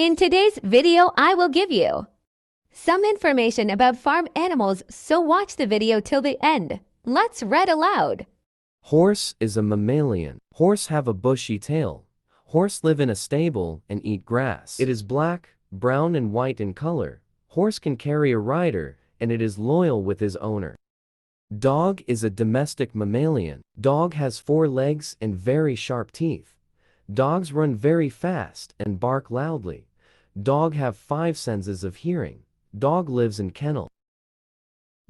In today's video, I will give you some information about farm animals, so watch the video till the end. Let's read aloud. Horse is a mammalian. Horse have a bushy tail. Horse live in a stable and eat grass. It is black, brown and white in color. Horse can carry a rider and it is loyal with his owner. Dog is a domestic mammalian. Dog has 4 legs and very sharp teeth. Dogs run very fast and bark loudly. Dog have 5 senses of hearing. Dog lives in kennel.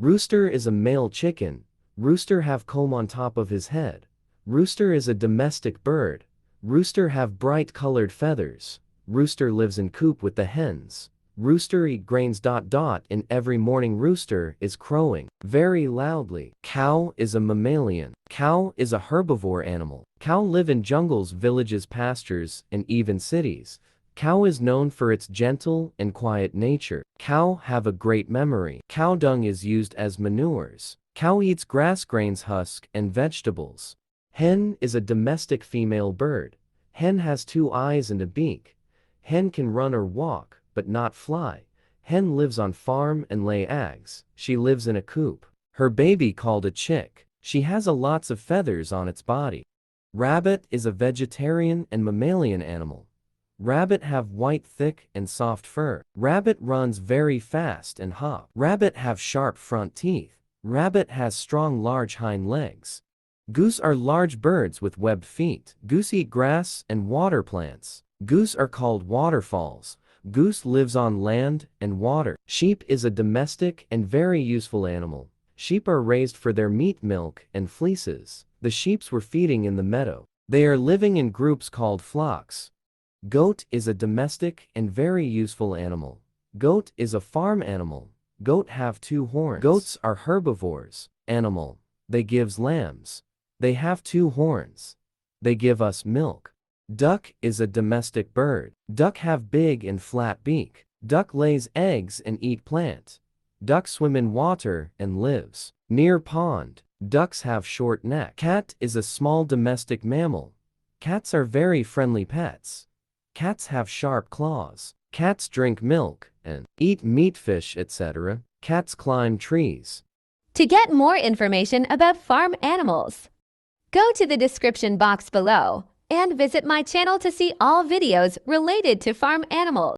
Rooster is a male chicken. Rooster have comb on top of his head. Rooster is a domestic bird. Rooster have bright colored feathers. Rooster lives in coop with the hens. Rooster eat grains. And every morning rooster is crowing very loudly. Cow is a mammalian. Cow is a herbivore animal. Cow live in jungles, villages, pastures, and even cities. Cow is known for its gentle and quiet nature. Cow have a great memory. Cow dung is used as manures. Cow eats grass, grains, husk, and vegetables. Hen is a domestic female bird. Hen has 2 eyes and a beak. Hen can run or walk, but not fly. Hen lives on farm and lay eggs. She lives in a coop. Her baby called a chick. She has a lots of feathers on its body. Rabbit is a vegetarian and mammalian animal. Rabbit have white, thick, and soft fur. Rabbit runs very fast and hop. Rabbit have sharp front teeth. Rabbit has strong, large hind legs. Goose are large birds with webbed feet. Goose eat grass and water plants. Goose are called waterfalls. Goose lives on land and water. Sheep is a domestic and very useful animal. Sheep are raised for their meat, milk, and fleeces. The sheeps were feeding in the meadow. They are living in groups called flocks. Goat is a domestic and very useful animal. Goat is a farm animal. Goat have 2 horns. Goats are herbivores. Animal. They gives lambs. They have 2 horns. They give us milk. Duck is a domestic bird. Duck have big and flat beak. Duck lays eggs and eat plant. Duck swim in water and lives near pond. Ducks have short neck. Cat is a small domestic mammal. Cats are very friendly pets. Cats have sharp claws. Cats drink milk and eat meat, fish, etc. Cats climb trees. To get more information about farm animals, go to the description box below and visit my channel to see all videos related to farm animals.